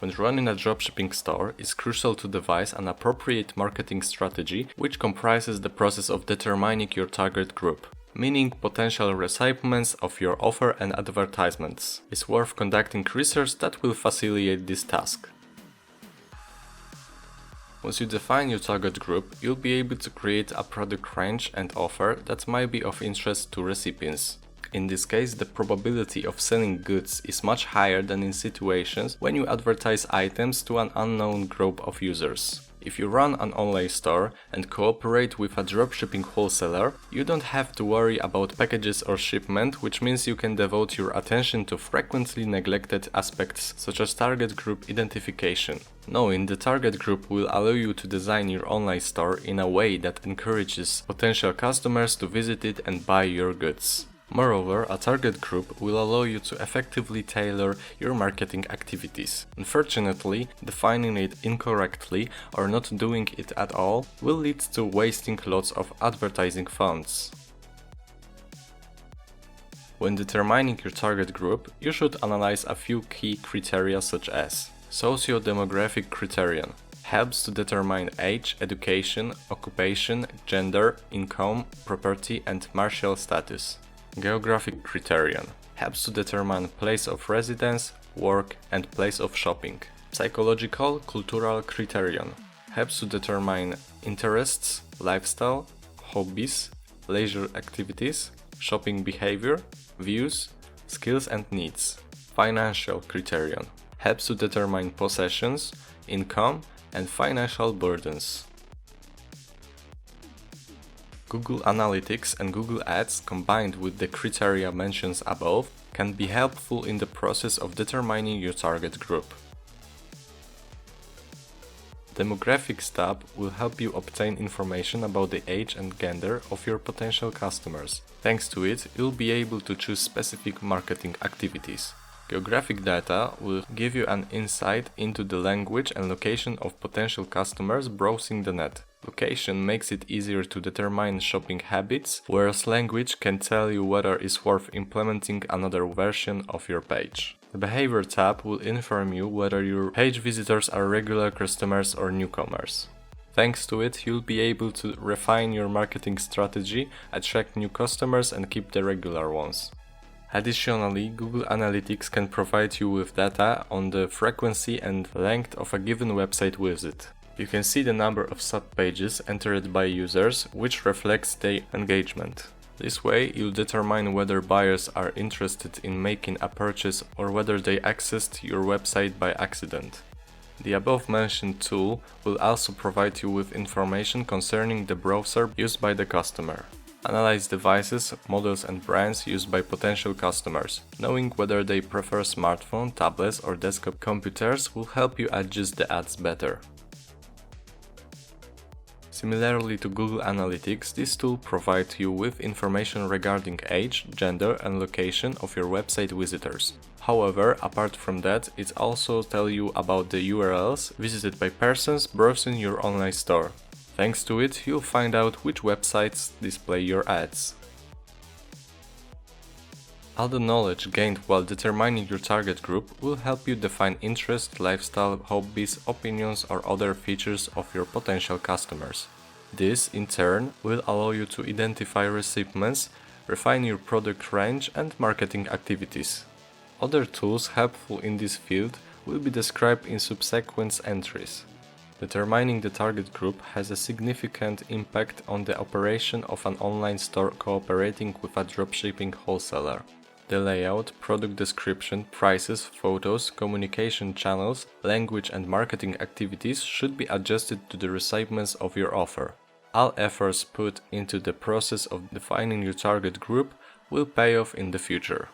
When running a dropshipping store, it's crucial to devise an appropriate marketing strategy which comprises the process of determining your target group, meaning potential recipients of your offer and advertisements. It's worth conducting research that will facilitate this task. Once you define your target group, you'll be able to create a product range and offer that might be of interest to recipients. In this case, the probability of selling goods is much higher than in situations when you advertise items to an unknown group of users. If you run an online store and cooperate with a dropshipping wholesaler, you don't have to worry about packages or shipment, which means you can devote your attention to frequently neglected aspects such as target group identification. Knowing the target group will allow you to design your online store in a way that encourages potential customers to visit it and buy your goods. Moreover, a target group will allow you to effectively tailor your marketing activities. Unfortunately, defining it incorrectly or not doing it at all will lead to wasting lots of advertising funds. When determining your target group, you should analyze a few key criteria such as socio-demographic criterion. Helps to determine age, education, occupation, gender, income, property and martial status. Geographic criterion helps to determine place of residence, work and place of shopping. Psychological cultural criterion helps to determine interests, lifestyle, hobbies, leisure activities, shopping behavior, views, skills and needs. Financial criterion helps to determine possessions, income and financial burdens. Google Analytics and Google Ads combined with the criteria mentioned above can be helpful in the process of determining your target group. Demographics tab will help you obtain information about the age and gender of your potential customers. Thanks to it, you'll be able to choose specific marketing activities. Geographic data will give you an insight into the language and location of potential customers browsing the net. Location makes it easier to determine shopping habits, whereas language can tell you whether it's worth implementing another version of your page. The Behavior tab will inform you whether your page visitors are regular customers or newcomers. Thanks to it, you'll be able to refine your marketing strategy, attract new customers and keep the regular ones. Additionally, Google Analytics can provide you with data on the frequency and length of a given website visit. You can see the number of subpages entered by users, which reflects their engagement. This way, you'll determine whether buyers are interested in making a purchase or whether they accessed your website by accident. The above-mentioned tool will also provide you with information concerning the browser used by the customer. Analyze devices, models and brands used by potential customers. Knowing whether they prefer smartphone, tablets or desktop computers will help you adjust the ads better. Similarly to Google Analytics, this tool provides you with information regarding age, gender and location of your website visitors. However, apart from that, it also tells you about the URLs visited by persons browsing your online store. Thanks to it, you'll find out which websites display your ads. All the knowledge gained while determining your target group will help you define interests, lifestyle, hobbies, opinions or other features of your potential customers. This, in turn, will allow you to identify recipients, refine your product range and marketing activities. Other tools helpful in this field will be described in subsequent entries. Determining the target group has a significant impact on the operation of an online store cooperating with a dropshipping wholesaler. The layout, product description, prices, photos, communication channels, language and marketing activities should be adjusted to the recipients of your offer. All efforts put into the process of defining your target group will pay off in the future.